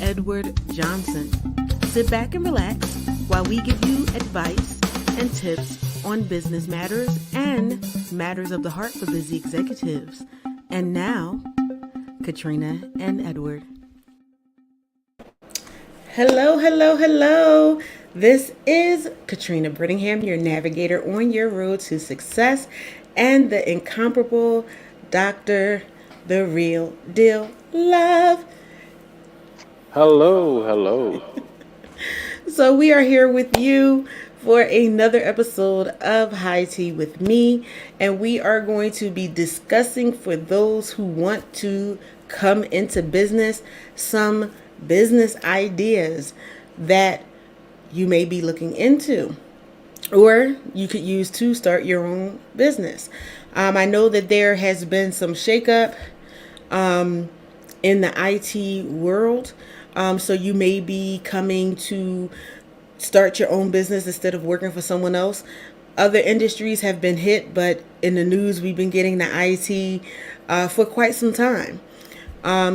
Edward Johnson. Sit back and relax while we give you advice and tips on business matters and matters of the heart for busy executives. And now, Katrina and Edward. Hello, hello, hello. This is Katrina Brittingham, your navigator on your road to success, and the incomparable Dr. The Real Deal Love. Hello, hello. So we are here with you for another episode of High Tea with me, and we are going to be discussing, for those who want to come into business, some business ideas that you may be looking into or you could use to start your own business. I know that there has been some shakeup in the IT world. So you may be coming to start your own business instead of working for someone else. Other industries have been hit, but in the news, we've been getting the IT for quite some time.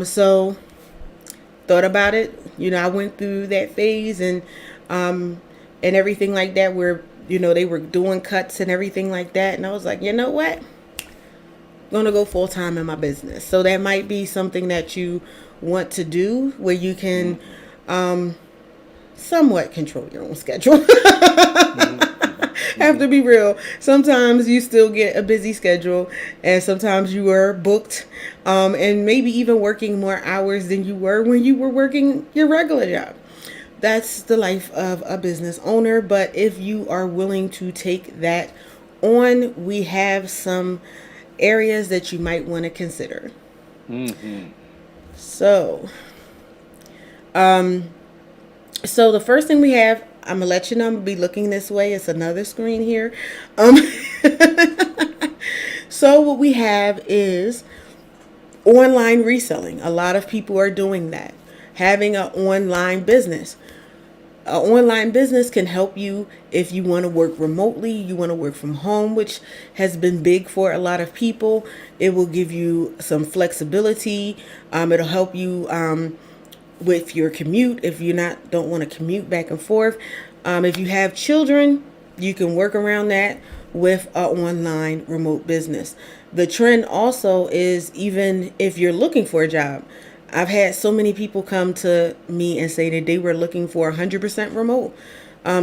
So thought about it. I went through that phase and everything like that where, they were doing cuts and everything like that. And I was like, you know what? I'm going to go full time in my business. So that might be something that you want to do where you can somewhat control your own schedule. Have to be real. Sometimes you still get a busy schedule and sometimes you are booked and maybe even working more hours than you were when you were working your regular job. That's the life of a business owner. But if you are willing to take that on, we have some areas that you might want to consider. So the first thing we have, I'm gonna let you know, I'm gonna be looking this way. It's another screen here. So what we have is online reselling. A lot of people are doing that, having an online business. An online business can help you if you want to work remotely, you want to work from home, which has been big for a lot of people. It will give you some flexibility. It'll help you with your commute if you don't want to commute back and forth. If you have children, you can work around that with an online remote business. The trend also is, even if you're looking for a job, I've had so many people come to me and say that they were looking for 100% remote.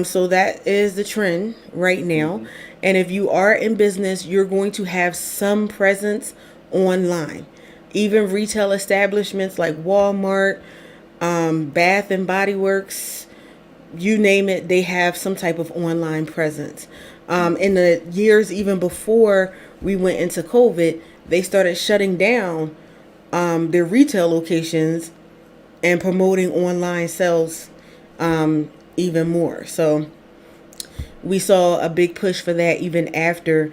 So that is the trend right now. And if you are in business, you're going to have some presence online. Even retail establishments like Walmart, Bath and Body Works, you name it, they have some type of online presence. In the years even before we went into COVID, they started shutting down their retail locations and promoting online sales even more. So we saw a big push for that even after,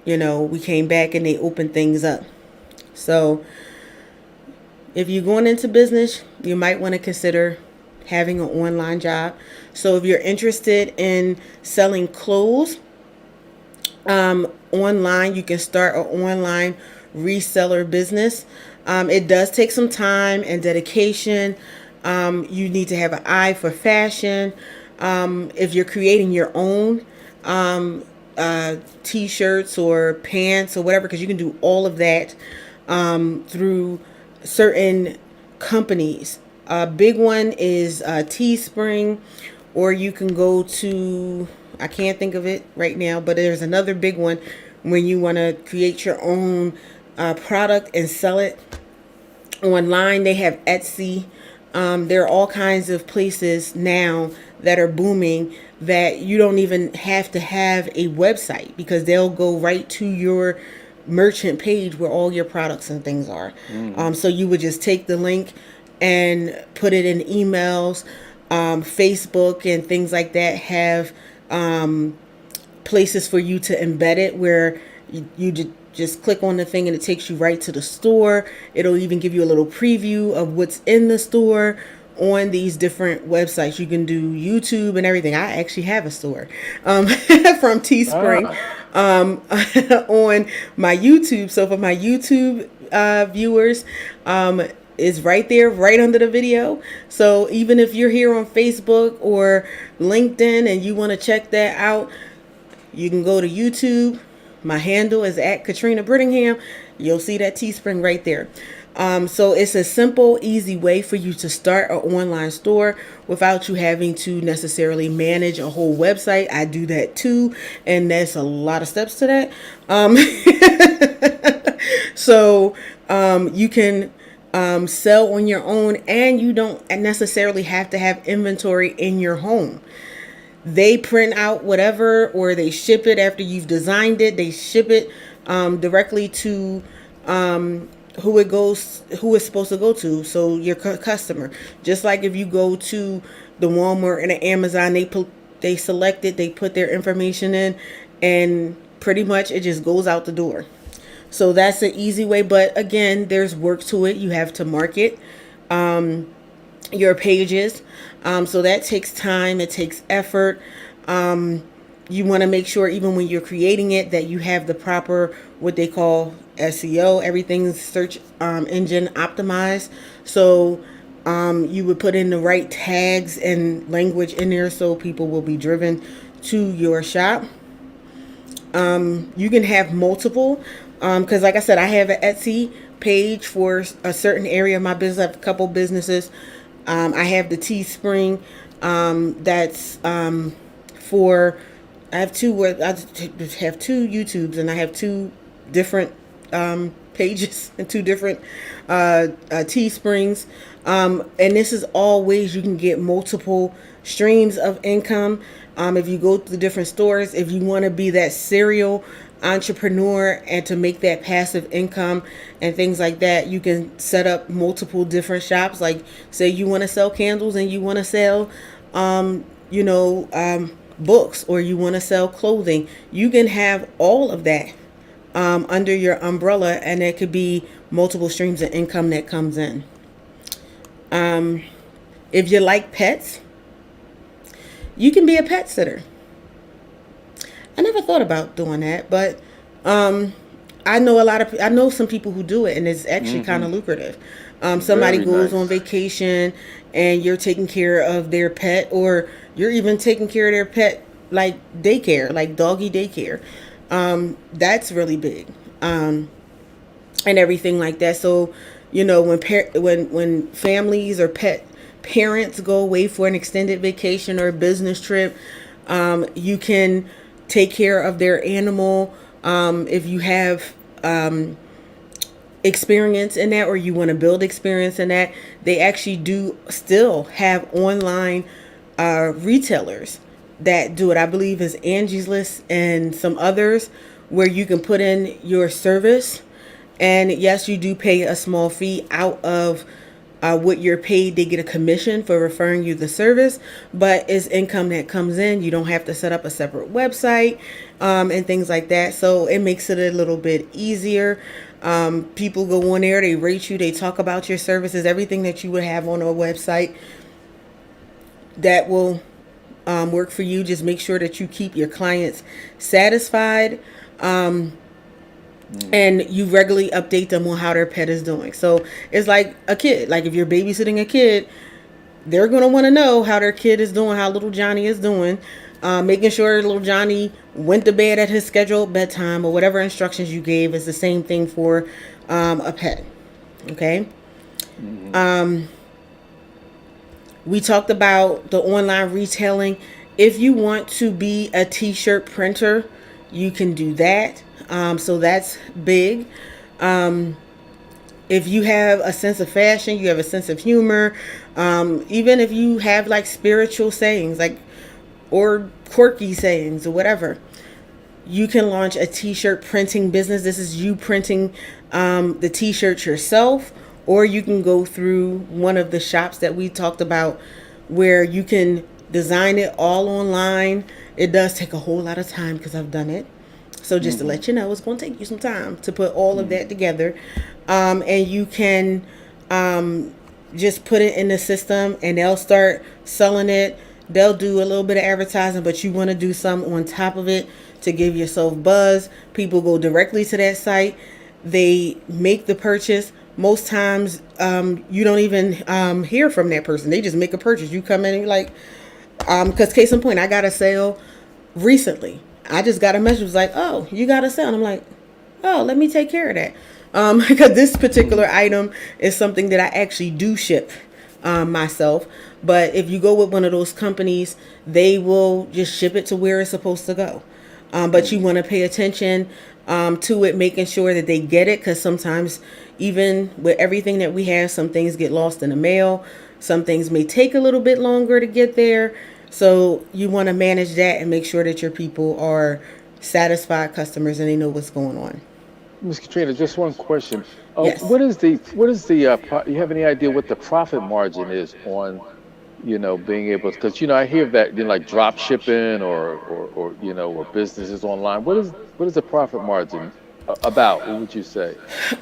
we came back and they opened things up. So if you're going into business, you might want to consider having an online job. So if you're interested in selling clothes online, you can start an online reseller business. It does take some time and dedication. You need to have an eye for fashion. If you're creating your own t-shirts or pants or whatever, because you can do all of that through certain companies. A big one is Teespring, or you can go to, I can't think of it right now, but there's another big one when you want to create your own product and sell it online. They have Etsy. There are all kinds of places now that are booming that you don't even have to have a website, because they'll go right to your merchant page where all your products and things are. So you would just take the link and put it in emails. Facebook and things like that have places for you to embed it, where you just click on the thing and it takes you right to the store. It'll even give you a little preview of what's in the store on these different websites. You can do YouTube and everything. I actually have a store from Teespring on my YouTube. So for my YouTube viewers, is right there, right under the video. So even if you're here on Facebook or LinkedIn and you want to check that out, you can go to YouTube. My handle is at Katrina Brittingham. You'll see that Teespring right there. So it's a simple, easy way for you to start an online store without you having to necessarily manage a whole website. I do that too, and there's a lot of steps to that. So you can sell on your own, and you don't necessarily have to have inventory in your home. They print out whatever, or they ship it after you've designed it. They ship it directly to who it's supposed to go to. So your customer. Just like if you go to the Walmart and the Amazon, they select it, they put their information in, and pretty much it just goes out the door. So that's an easy way. But again, there's work to it. You have to market your pages. So that takes time. It takes effort. You want to make sure even when you're creating it that you have the proper, what they call SEO. Everything's search engine optimized. So you would put in the right tags and language in there so people will be driven to your shop. You can have multiple, because like I said, I have an Etsy page for a certain area of my business. I have a couple businesses. I have the Teespring that's for, I have two YouTubes, and I have two different pages and two different Teesprings. And this is all ways you can get multiple streams of income. If you go to the different stores, if you want to be that serial entrepreneur and to make that passive income and things like that, you can set up multiple different shops. Like say you want to sell candles and you want to sell books, or you want to sell clothing. You can have all of that under your umbrella, and there could be multiple streams of income that comes in. If you like pets, you can be a pet sitter. I never thought about doing that, but I know some people who do it, and it's actually kind of lucrative. Somebody Very goes nice. on vacation, and you're taking care of their pet, or you're even taking care of their pet like daycare, like doggy daycare. That's really big, and everything like that. So when families or pet parents go away for an extended vacation or a business trip, you can take care of their animal. If you have experience in that, or you want to build experience in that, they actually do still have online retailers that do it. I believe is Angie's List and some others, where you can put in your service, and yes, you do pay a small fee out of what you're paid. They get a commission for referring you the service, but it's income that comes in. You don't have to set up a separate website and things like that. So it makes it a little bit easier. People go on there, they rate you, they talk about your services, everything that you would have on a website that will work for you. Just make sure that you keep your clients satisfied. And you regularly update them on how their pet is doing. So it's like a kid. Like if you're babysitting a kid, they're going to want to know how their kid is doing, how little Johnny is doing, making sure little Johnny went to bed at his scheduled bedtime, or whatever instructions you gave is the same thing for a pet. Okay. We talked about the online retailing. If you want to be a t-shirt printer, you can do that. So that's big. If you have a sense of fashion, you have a sense of humor, even if you have like spiritual sayings, like, or quirky sayings or whatever, you can launch a t-shirt printing business. This is you printing the t-shirts yourself, or you can go through one of the shops that we talked about where you can design it all online. It does take a whole lot of time because I've done it. So just to let you know, it's going to take you some time to put all of that together. And you can just put it in the system, and they'll start selling it. They'll do a little bit of advertising, but you want to do some on top of it to give yourself buzz. People go directly to that site. They make the purchase, most times you don't even hear from that person. They just make a purchase. You come in and you're like, because case in point, I got a sale recently. I just got a message, was like, oh, you got a sale. And I'm like, oh, let me take care of that. Because this particular item is something that I actually do ship myself. But if you go with one of those companies, they will just ship it to where it's supposed to go. But you want to pay attention to it, making sure that they get it, because sometimes, even with everything that we have, some things get lost in the mail. Some things may take a little bit longer to get there. So you want to manage that and make sure that your people are satisfied customers and they know what's going on. Ms. Katrina, just one question. Yes. You have any idea what the profit margin is on, being able, because, I hear that, like drop shipping or businesses online. What is the profit margin about? What would you say?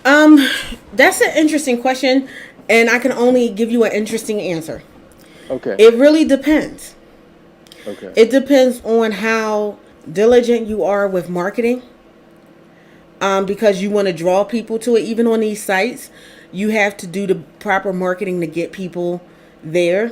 Um, that's an interesting question, and I can only give you an interesting answer. Okay. It really depends. Okay. It depends on how diligent you are with marketing. Because you want to draw people to it. Even on these sites, you have to do the proper marketing to get people there.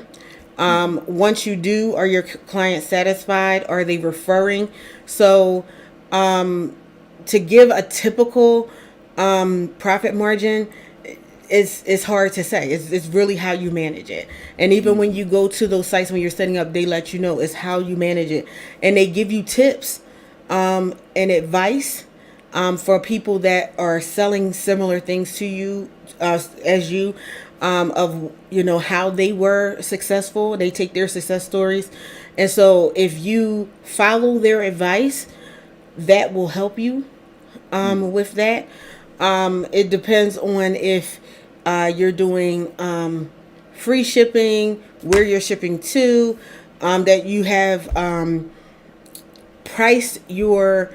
Hmm. Once you do, are your clients satisfied? Are they referring? So, to give a typical profit margin is hard to say. It's really how you manage it. And even when Hmm. you go to those sites when you're setting up, they let you know it's how you manage it, and they give you tips and advice for people that are selling similar things to you as you, of how they were successful. They take their success stories, and so if you follow their advice, that will help you Hmm. with that. It depends on if you're doing free shipping, where you're shipping to, that you have priced your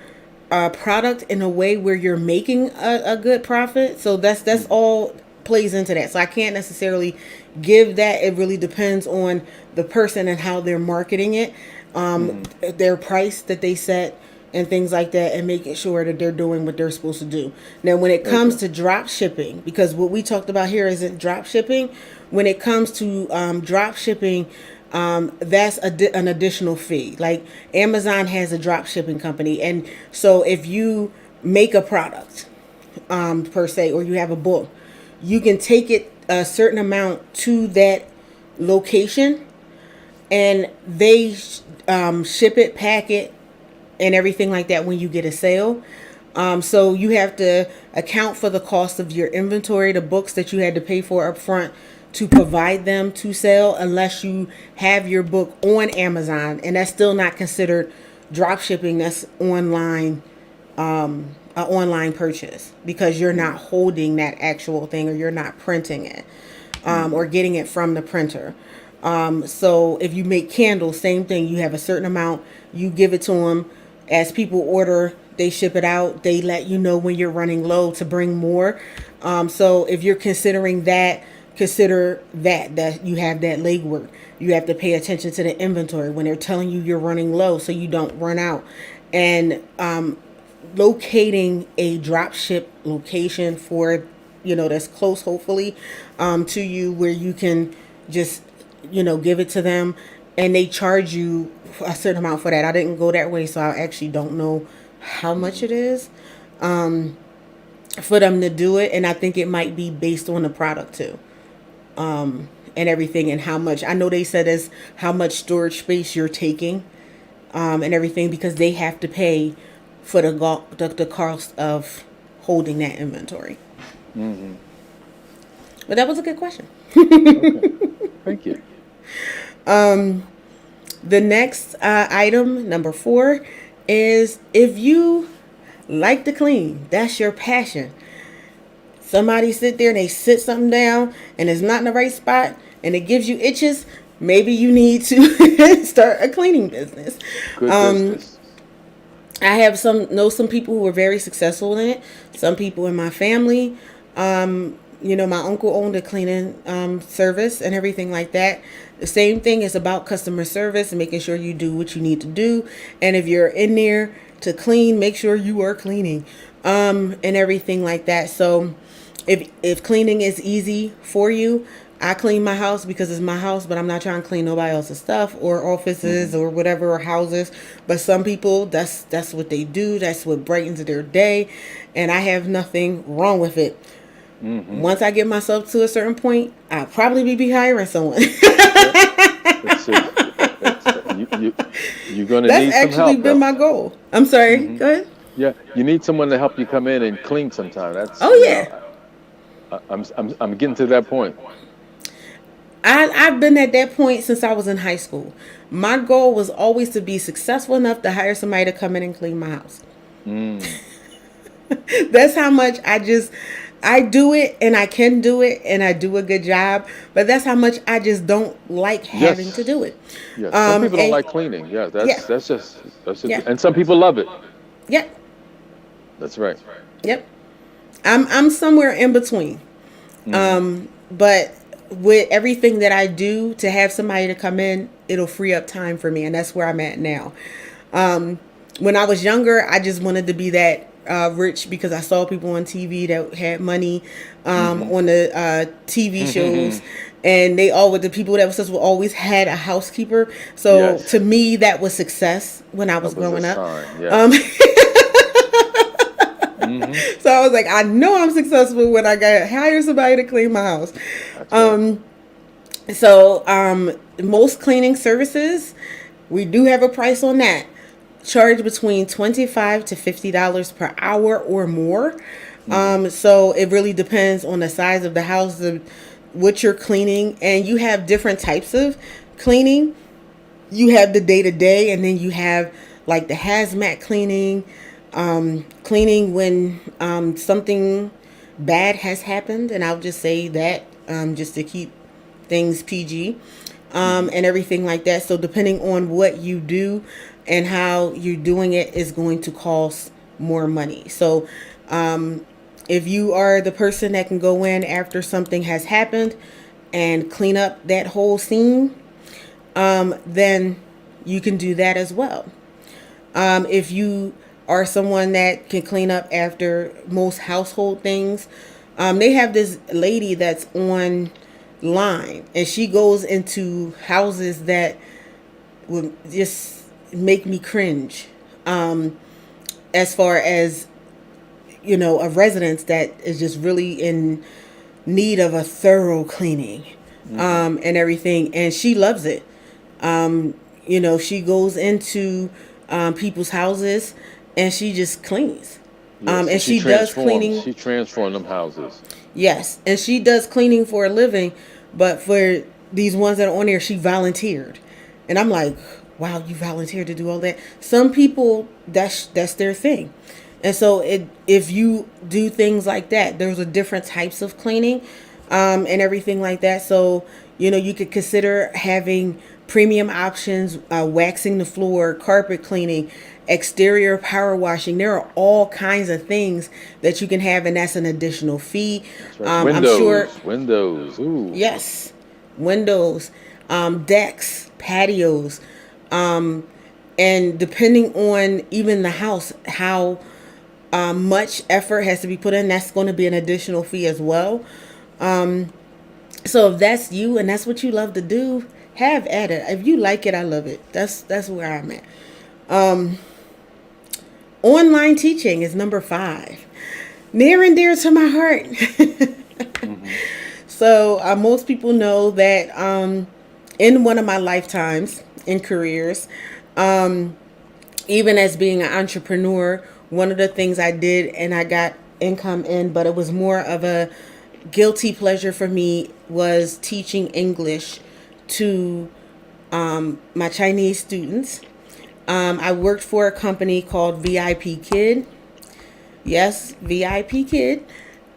product in a way where you're making a good profit. So that's Hmm. all plays into that. So I can't necessarily give that. It really depends on the person and how they're marketing it, Hmm. their price that they set, and things like that, and making sure that they're doing what they're supposed to do. Now, when it comes Okay. to drop shipping, because what we talked about here isn't drop shipping, when it comes to drop shipping, that's an additional fee. Like Amazon has a drop shipping company, and so if you make a product per se, or you have a book, you can take it a certain amount to that location, and they ship it, pack it, and everything like that when you get a sale. So you have to account for the cost of your inventory, the books that you had to pay for up front to provide them to sell, unless you have your book on Amazon, and that's still not considered drop shipping. That's online, an online purchase, because you're not Hmm. holding that actual thing, or you're not printing it, or Hmm. getting it from the printer. So if you make candles, same thing. You have a certain amount, you give it to them. As people order, they ship it out. They let you know when you're running low to bring more. So if you're considering that, consider that you have that legwork. You have to pay attention to the inventory when they're telling you you're running low, so you don't run out. And locating a drop ship location for, that's close, hopefully, to you, where you can just give it to them, and they charge you a certain amount for that. I didn't go that way, so I actually don't know how much Hmm. it is for them to do it, and I think it might be based on the product too, and everything, and how much. I know they said is how much storage space you're taking, and everything, because they have to pay for the cost of holding that inventory. Hmm. But that was a good question. Okay. Thank you. The next item, number 4, is if you like to clean, that's your passion. Somebody sit there and they sit something down and it's not in the right spot and it gives you itches, maybe you need to start a cleaning business. Good business. I have some people who are very successful in it. Some people in my family, my uncle owned a cleaning service and everything like that. The same thing is about customer service and making sure you do what you need to do. And if you're in there to clean, make sure you are cleaning, and everything like that. So If cleaning is easy for you, I clean my house because it's my house, but I'm not trying to clean nobody else's stuff or offices Hmm. or whatever or houses. But some people, that's what they do. That's what brightens their day, and I have nothing wrong with it. Hmm. Once I get myself to a certain point, I'll probably be hiring someone. Yeah. See, you're gonna That's need some actually help. been my goal. I'm sorry. Hmm. Go ahead. Yeah, you need someone to help you come in and clean sometime. That's, Oh yeah. I'm getting to that point. I've been at that point since I was in high school. My goal was always to be successful enough to hire somebody to come in and clean my house. Mm. That's how much I do it, and I can do it, and I do a good job. But that's how much I just don't like having to Yes, do it. yes. Some people don't And like cleaning. Yeah, yeah, that's just, yeah, and some people love it. yep, That's right. yep. I'm somewhere in between. Hmm. But with everything that I do, to have somebody to come in, it'll free up time for me, and that's where I'm at now. When I was younger, I just wanted to be that rich because I saw people on TV that had money Hmm. on the TV shows, and the people that was successful always had a housekeeper. So to Yes, me, that was success when I was that was a growing up. sign. Um, Yes. Hmm. so I was like, I know I'm successful when I got hire somebody to clean my house. That's right. Most cleaning services, we do have a price on that. Charge between $25 to $50 per hour or more. Hmm. So it really depends on the size of the house, what you're cleaning, and you have different types of cleaning. You have the day to day, and then you have like the hazmat cleaning, cleaning when something bad has happened, and I'll just say that just to keep things PG, Hmm. and everything like that. So depending on what you do and how you're doing it is going to cost more money. So if you are the person that can go in after something has happened and clean up that whole scene, then you can do that as well. If you are someone that can clean up after most household things, they have this lady that's online, and she goes into houses that would just make me cringe. As far as a residence that is just really in need of a thorough cleaning, Hmm. and everything, and she loves it. She goes into people's houses and she just cleans. Yes, and And she she does transforms. cleaning. She transformed them houses. Yes, and she does cleaning for a living, but for these ones that are on there, she volunteered, and I'm like, wow, you volunteered to do all that. Some people, that's their thing, and so if you do things like that, there's a different types of cleaning, and everything like that. So you could consider having premium options, waxing the floor, carpet cleaning, exterior power washing. There are all kinds of things that you can have, and that's an additional fee. That's right. I'm sure. Windows. Ooh. Yes, windows, decks, patios, and depending on even the house, how much effort has to be put in, that's going to be an additional fee as well. So if that's you and that's what you love to do, have at it. If you like it, I love it. That's where I'm at. Online teaching is number 5, near and dear to my heart. Hmm. So most people know that in one of my lifetimes in careers, even as being an entrepreneur, one of the things I did and I got income in, but it was more of a guilty pleasure for me, was teaching English to my Chinese students. I worked for a company called VIP Kid. Yes, VIP Kid.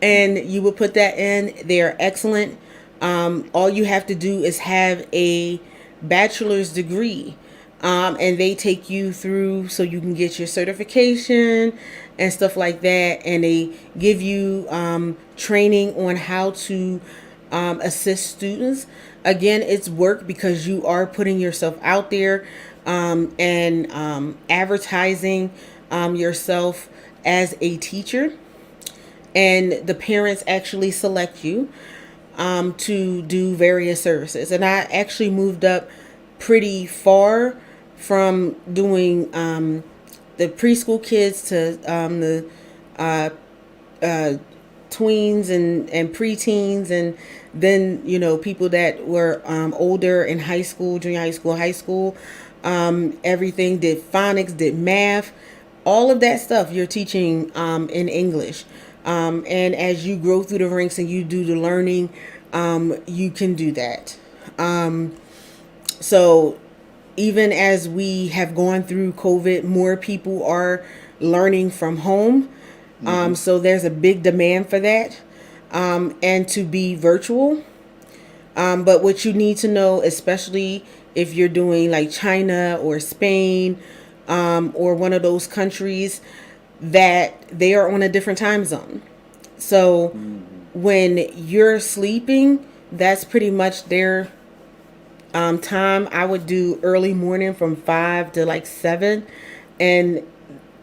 And Hmm. you would put that in. They are excellent. All you have to do is have a bachelor's degree. And they take you through so you can get your certification and stuff like that. And they give you training on how to assist students. Again, it's work because you are putting yourself out there, and advertising yourself as a teacher. and the parents actually select you to do various services. And I actually moved up pretty far from doing the preschool kids to the tweens and preteens, and then people that were older in high school, junior high school, everything, did phonics, did math, all of that stuff you're teaching in English. And as you grow through the ranks and you do the learning, you can do that. So even as we have gone through COVID, more people are learning from home. Mm-hmm. So there's a big demand for that, and to be virtual. But what you need to know, especially if you're doing like China or Spain, or one of those countries, that they are on a different time zone. So Mm-hmm. when you're sleeping, that's pretty much their time. I would do early morning from 5 to like 7, and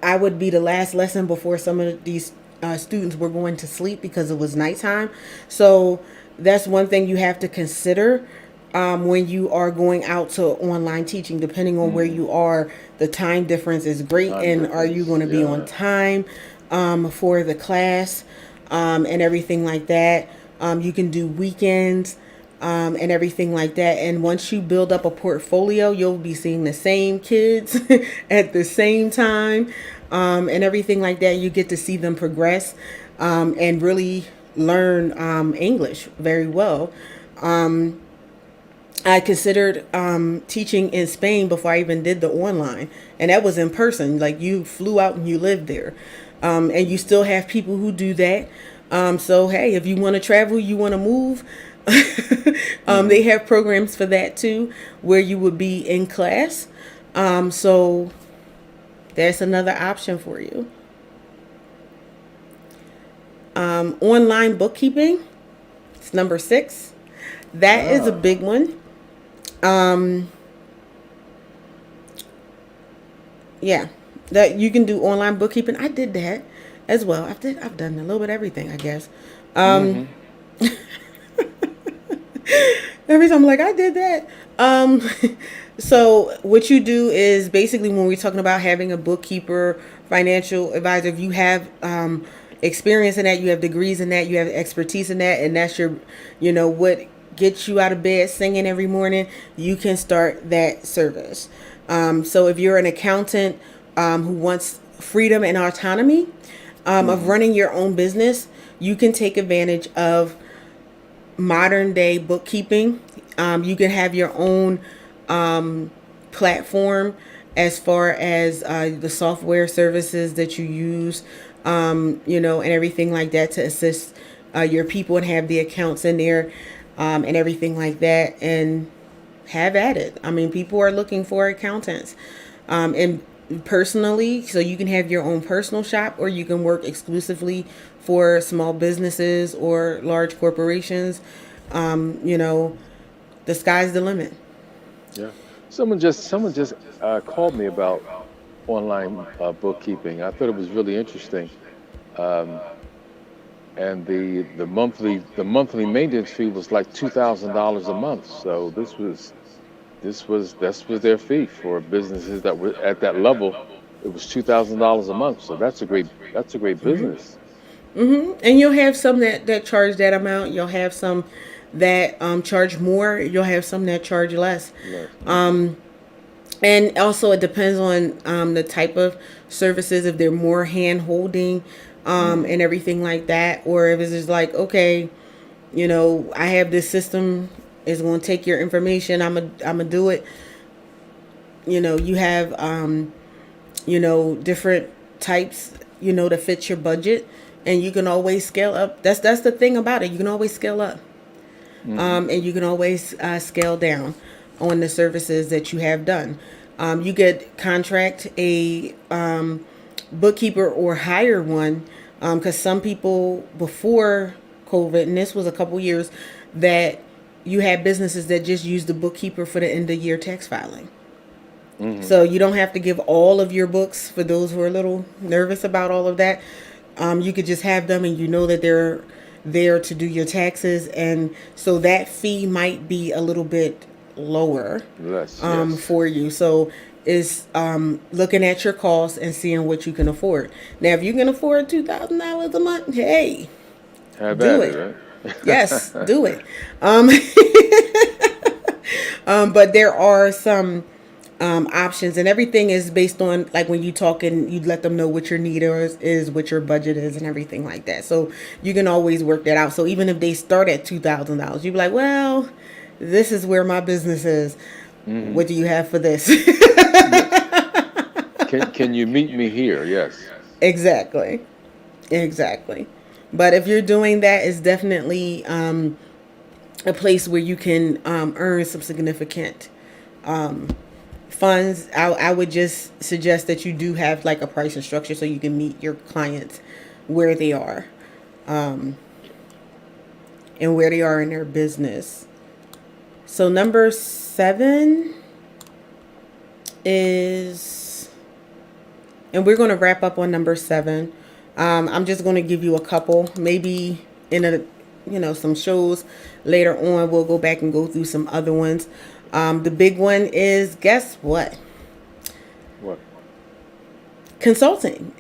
I would be the last lesson before some of these students were going to sleep because it was nighttime. So that's one thing you have to consider when you are going out to online teaching. Depending on where Mm-hmm. you are, the time difference is great, Time and are you difference. going to be on Yeah. time for the class, and everything like that. You can do weekends. And everything like that. And once you build up a portfolio, you'll be seeing the same kids at the same time, and everything like that. You get to see them progress, and really learn English very well. I considered teaching in Spain before I even did the online, and that was in person. Like, you flew out and you lived there, and you still have people who do that. So hey, if you want to travel, you want to move, they Mm-hmm. have programs for that too, where you would be in class. So that's another option for you. Online bookkeeping, it's number 6. That is a Ah. big one. Um, yeah, that you can do online bookkeeping. I did that as well. I've done a little bit of everything, I guess. Um, Mm-hmm. every time I'm like, I did that. So what you do is basically, when we're talking about having a bookkeeper, financial advisor, if you have experience in that, you have degrees in that, you have expertise in that, and that's your, what gets you out of bed singing every morning, you can start that service. So if you're an accountant who wants freedom and autonomy of Mm-hmm. running your own business, you can take advantage of modern day bookkeeping. You can have your own platform as far as the software services that you use, and everything like that, to assist your people, and have the accounts in there, and everything like that, and have at it. I mean, people are looking for accountants. And personally, so you can have your own personal shop, or you can work exclusively for small businesses or large corporations. You know, the sky's the limit. Yeah. Someone just called me about online bookkeeping. I thought it was really interesting. Um, and the monthly maintenance fee was like $2,000 a month. So this was their fee for businesses that were at that level. It was $2,000 a month. So that's a great business. And you'll have some that charge that amount. You'll have some that charge more. You'll have some that charge less. Less. Hmm. And also, it depends on the type of services. If they're more hand holding, Hmm. and everything like that, or if it's just like, okay, I have this system, is going to take your information. I'm gonna do it. You have different types, to fit your budget, and you can always scale up. That's the thing about it. You can always scale up, Hmm. and you can always scale down on the services that you have done. You could contract a bookkeeper or hire one, because some people before COVID, and this was a couple years, that you had businesses that just used the bookkeeper for the end of year tax filing. Hmm. So you don't have to give all of your books, for those who are a little nervous about all of that. You could just have them, and you know that they're there to do your taxes, and so that fee might be a little bit lower Less, yes. for you. So is looking at your costs and seeing what you can afford. Now, if you can afford $2,000 a month, hey, Have do at it, it. Yes, right? do it. Um, but there are some options, and everything is based on, like, when you talk and you let them know what your need is, what your budget is, and everything like that. So you can always work that out. So even if they start at $2,000, you'd be like, well, this is where my business is. Hmm. What do you have for this? Yeah. Can you meet me here? Yes. Exactly. Exactly. But if you're doing that, it's definitely a place where you can earn some significant funds. I would just suggest that you do have like a pricing structure so you can meet your clients where they are and where they are in their business. So number 7 is, and we're going to wrap up on number 7. I'm just going to give you a couple, maybe in a, some shows later on. We'll go back and go through some other ones. The big one is, guess what? What? Consulting.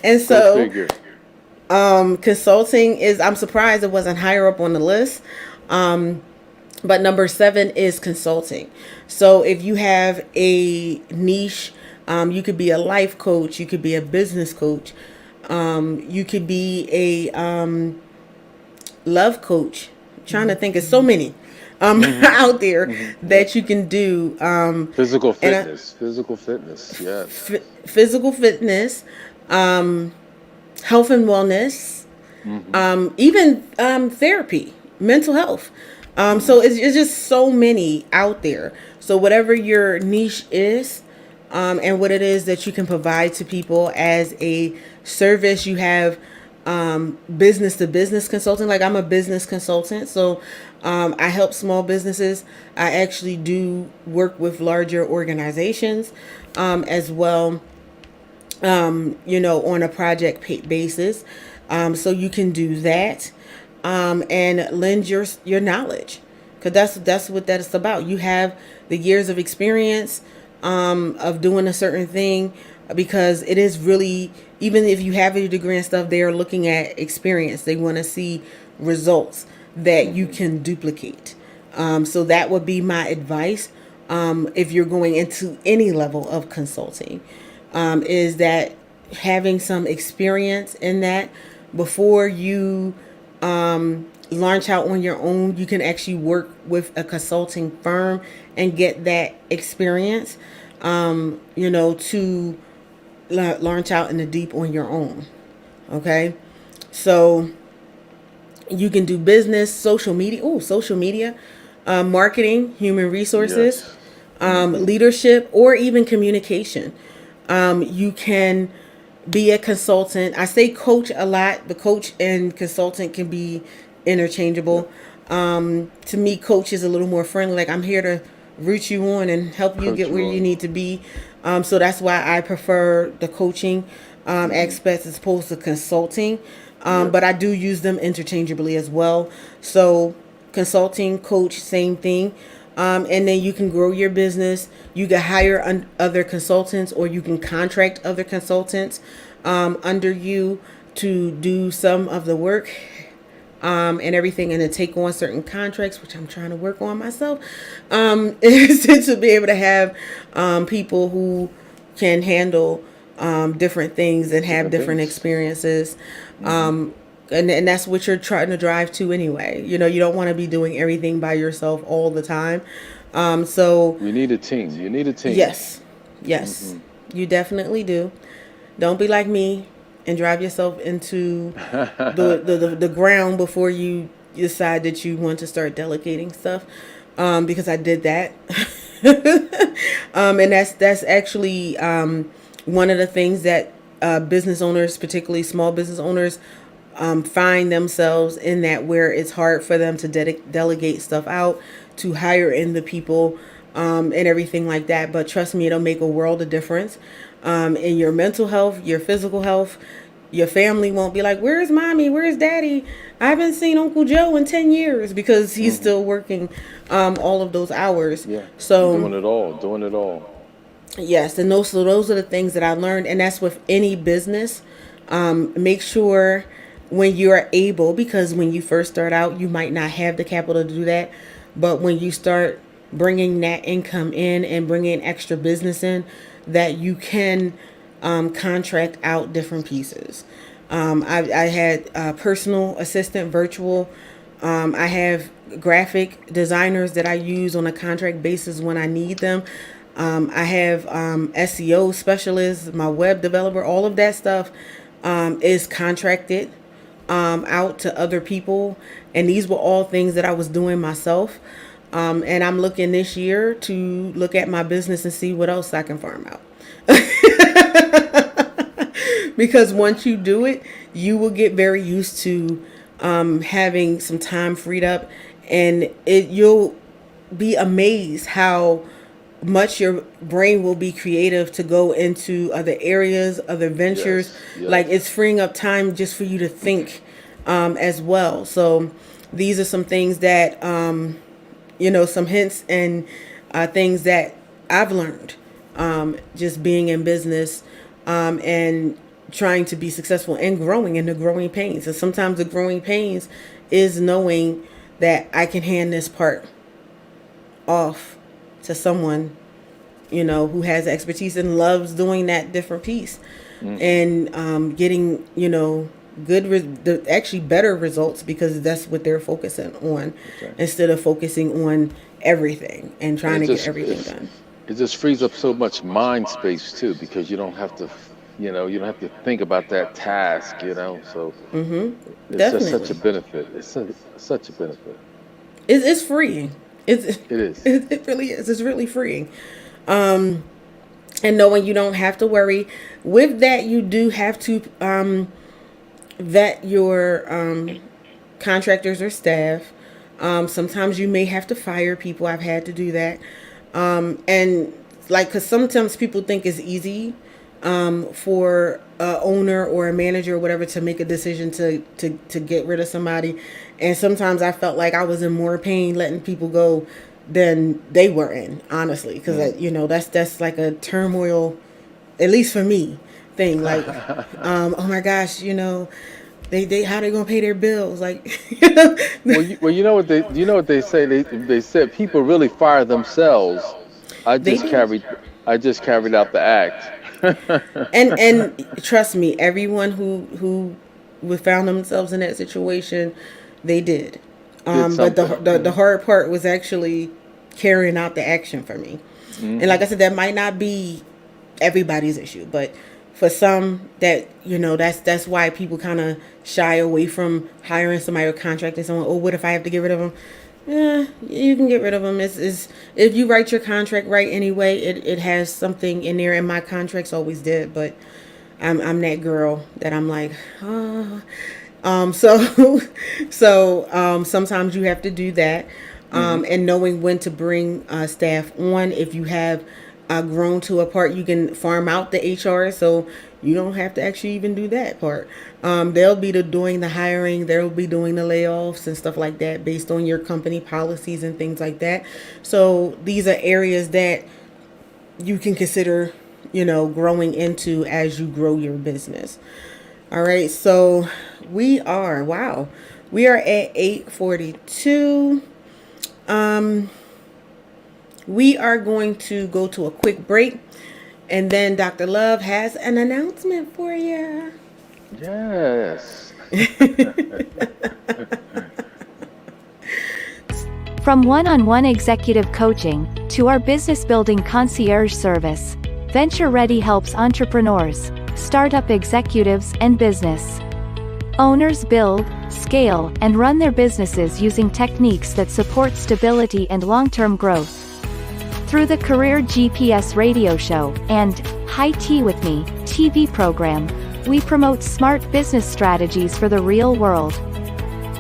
And Go so, figure. consulting is, I'm surprised it wasn't higher up on the list. But number 7 is consulting. So if you have a niche, you could be a life coach, you could be a business coach, you could be a love coach. I'm trying to think of so many Hmm. out there Hmm. that you can do. Physical And fitness. Physical fitness. Yes. physical fitness, health and wellness, Hmm. even therapy, mental health. So Hmm. it's just so many out there. So whatever your niche is, and what it is that you can provide to people as a service, you have business to business consulting. Like, I'm a business consultant, so I help small businesses. I actually do work with larger organizations as well, on a project basis. So you can do that, and lend your knowledge, because that's what that's about. You have the years of experience of doing a certain thing, because it is really, even if you have your degree and stuff, they are looking at experience. They want to see results that you Hmm. can duplicate. So that would be my advice, if you're going into any level of consulting, is that having some experience in that before you launch out on your own, you can actually work with a consulting firm and get that experience, to launch out in the deep on your own. Okay. So you can do business, social media, marketing, human resources, Yes. Hmm. leadership, or even communication. You can be a consultant. I say coach a lot, but coach and consultant can be interchangeable. Yep. To me, coach is a little more friendly. Like, I'm here to root you on and help you Coach get you where you on. need to be. So that's why I prefer the coaching Hmm. aspects as opposed to consulting. But I Yes. do use them interchangeably as well. So consulting, coach, same thing. And then you can grow your business. You can hire other consultants, or you can contract other consultants under you to do some of the work, and everything, and to take on certain contracts, which I'm trying to work on myself, is to be able to have people who can handle different things and have Different different things. experiences. Hmm. And that's what you're trying to drive to anyway. You don't want to be doing everything by yourself all the time. So You need a team. You need a team. yes, yes, Hmm. you definitely do. Don't be like me and drive yourself into the ground before you decide that you want to start delegating stuff, because I did that. And that's actually one of the things that business owners, particularly small business owners, find themselves in, that where it's hard for them to delegate stuff out, to hire in the people, and everything like that. But trust me, it'll make a world of difference in your mental health, your physical health. Your family won't be like, "Where's mommy? Where's daddy? I haven't seen Uncle Joe in 10 years," because he's still working all of those hours. Yeah. So Doing it all. Doing it all. yes, and those are the things that I learned, and that's with any business. Make sure when you're able, because when you first start out, you might not have the capital to do that, but when you start bringing that income in and bringing extra business in, that you can contract out different pieces. I had a personal assistant, virtual. I have graphic designers that I use on a contract basis when I need them. I have SEO specialists, my web developer, all of that stuff is contracted out to other people. And these were all things that I was doing myself. And I'm looking this year to look at my business and see what else I can farm out. Because once you do it, you will get very used to having some time freed up, and you'll be amazed how much your brain will be creative to go into other areas, other ventures. Yes. Like it's freeing up time just for you to think as well. So these are some things that, some hints and things that I've learned just being in business and trying to be successful and growing in the growing pains. And sometimes the growing pains is knowing that I can hand this part off to someone, who has expertise and loves doing that different piece and getting, actually better results, because that's what they're focusing on instead of focusing on everything and trying to get everything done. It just frees up so much mind space too, because you don't have to, you don't have to think about that task, so it's just such a benefit. It's such a benefit. It's freeing. It is. It really is. It's really freeing. And knowing you don't have to worry. With that, you do have to vet your contractors or staff. Sometimes you may have to fire people. I've had to do that. And because sometimes people think it's easy for a owner or a manager or whatever to make a decision to get rid of somebody. And sometimes I felt like I was in more pain letting people go than they were in, honestly, because that's like a turmoil, at least for me, thing. Like, oh my gosh, they how they gonna pay their bills? Like, well, you know what they say? They said people really fire themselves. I just carried out the act. and trust me, everyone who found themselves in that situation, they did. But the hard part was actually carrying out the action for me. And like I said, that might not be everybody's issue, but for some, that that's why people kind of shy away from hiring somebody or contracting someone. Oh, what if I have to get rid of them? Yeah, you can get rid of them. It's if you write your contract right anyway, it has something in there, and my contracts always did. But I'm that girl that I'm like, oh. So sometimes you have to do that, and knowing when to bring staff on. If you have grown to a part, you can farm out the HR, so you don't have to actually even do that part. They'll be doing the hiring, they'll be doing the layoffs and stuff like that based on your company policies and things like that. So these are areas that you can consider, growing into as you grow your business. All right, so we are at 8:42. We are going to go to a quick break, and then Dr. Love has an announcement for you. Yes. From one-on-one executive coaching to our business building concierge service, Venture Ready helps entrepreneurs, startup executives, and business owners build, scale, and run their businesses using techniques that support stability and long-term growth. Through the Career GPS radio show and High Tea with Me TV program, we promote smart business strategies for the real world.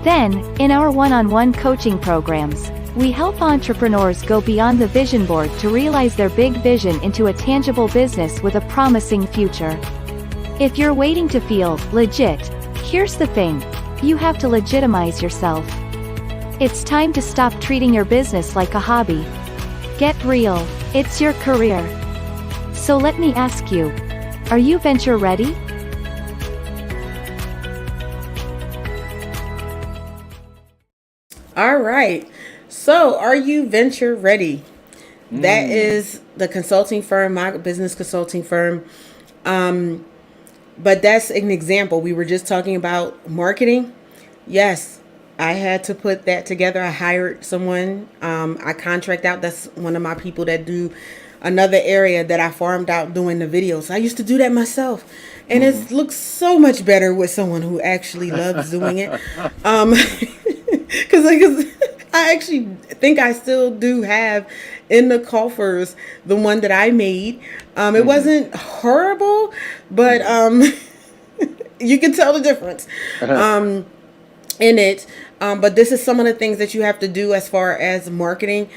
Then, in our one-on-one coaching programs, We help entrepreneurs go beyond the vision board to realize their big vision into a tangible business with a promising future. If you're waiting to feel legit, here's the thing: you have to legitimize yourself. It's time to stop treating your business like a hobby. Get real, it's your career. So let me ask you, are you venture ready? All right. So, are you venture ready? That is the consulting firm, my business consulting firm. But that's an example. We were just talking about marketing. Yes, I had to put that together. I hired someone. I contract out. That's one of my people that do another area that I farmed out doing the videos. I used to do that myself. And it looks so much better with someone who actually loves doing it. Because I actually think I still do have in the coffers the one that I made. It wasn't horrible, but you can tell the difference in it. But this is some of the things that you have to do as far as marketing,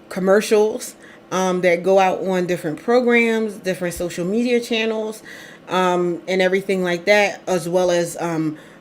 commercials that go out on different programs, different social media channels, and everything like that, as well as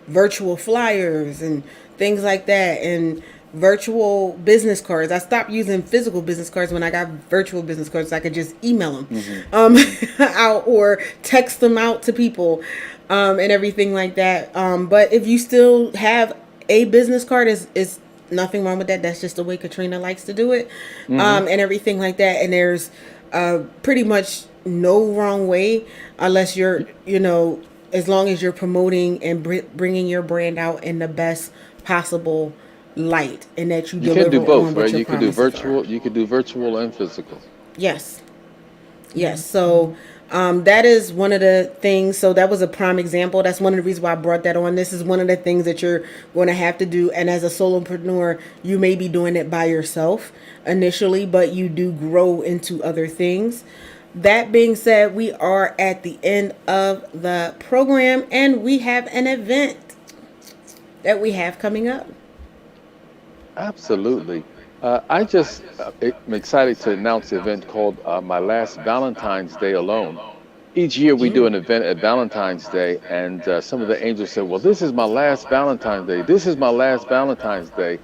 virtual flyers and things like that, and virtual business cards. I stopped using physical business cards when I got virtual business cards, so I could just email them out or text them out to people and everything like that. But if you still have a business card, is nothing wrong with that. That's just the way Katrina likes to do it, and everything like that. And there's pretty much no wrong way, unless you're, as long as you're promoting and bringing your brand out in the best possible light, and that you deliver can do both, on what right? your You can do promises are. virtual. You can do virtual and physical. Yes. So that is one of the things. So that was a prime example. That's one of the reasons why I brought that on. This is one of the things that you're going to have to do. And as a solopreneur, you may be doing it by yourself initially, but you do grow into other things. That being said, we are at the end of the program, and we have an event that we have coming up. Absolutely. I'm excited to announce the event called My Last Valentine's Day Alone. Each year we do an event at Valentine's Day, and some of the angels said, well, this is my last Valentine's Day. This is my last Valentine's Day.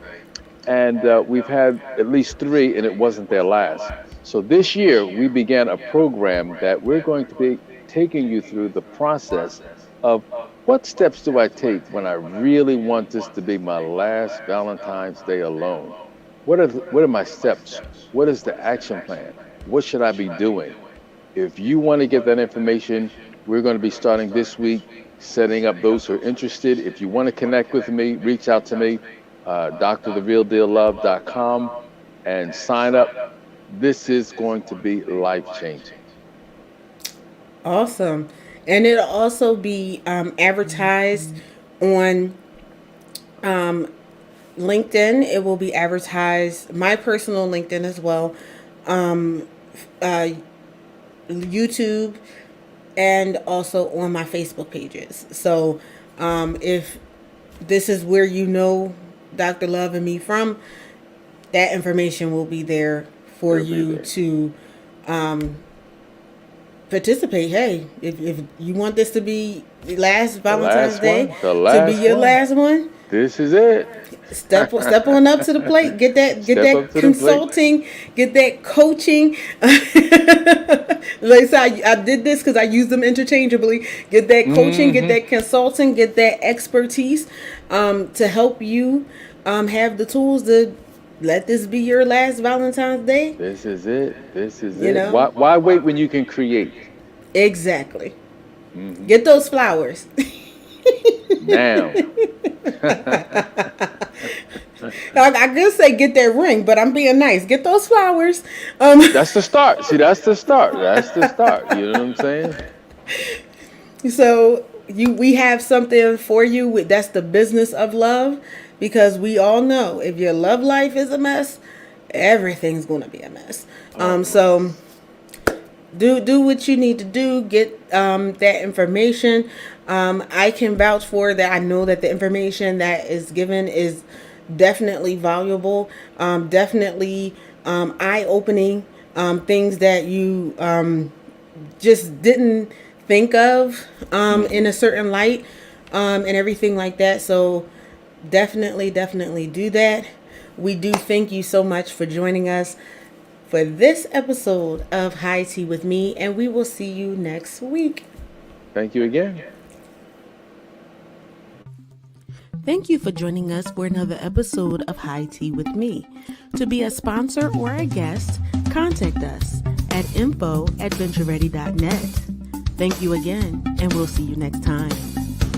And we've had at least 3, and it wasn't their last. So this year we began a program that we're going to be taking you through the process of what steps do I take when I really want this to be my last Valentine's Day alone? What are my steps? What is the action plan? What should I be doing? If you want to get that information, we're going to be starting this week, setting up those who are interested. If you want to connect with me, reach out to me, drtherealdeallove.com, and sign up. This is going to be life-changing. Awesome. And it'll also be advertised on LinkedIn. It will be advertised, my personal LinkedIn as well, YouTube, and also on my Facebook pages. So if this is where Dr. Love and me from, that information will be there for you to participate. Hey, if you want this to be the last Valentine's Day, to be your last one, this is it. Step on up to the plate. Get that consulting, get that coaching. Like I said, I did this because I use them interchangeably. Get that coaching, get that consulting, get that expertise to help you have the tools to let this be your last Valentine's Day. This is it. This is it. Why wait when you can create? Exactly. Get those flowers. Now. I could say get that ring, but I'm being nice. Get those flowers. That's the start. See, that's the start. That's the start. You know what I'm saying? So we have something for you. That's the business of love, because we all know if your love life is a mess, everything's going to be a mess. So do what you need to do. Get that information. I can vouch for that. I know that the information that is given is definitely valuable, definitely eye-opening, things that you just didn't think of in a certain light, and everything like that. So definitely do that. We do thank you so much for joining us for this episode of High Tea with me, and we will see you next week. Thank you again. Thank you for joining us for another episode of High Tea with me. To be a sponsor or a guest, contact us at info@ventureready.net. Thank you again, and we'll see you next time.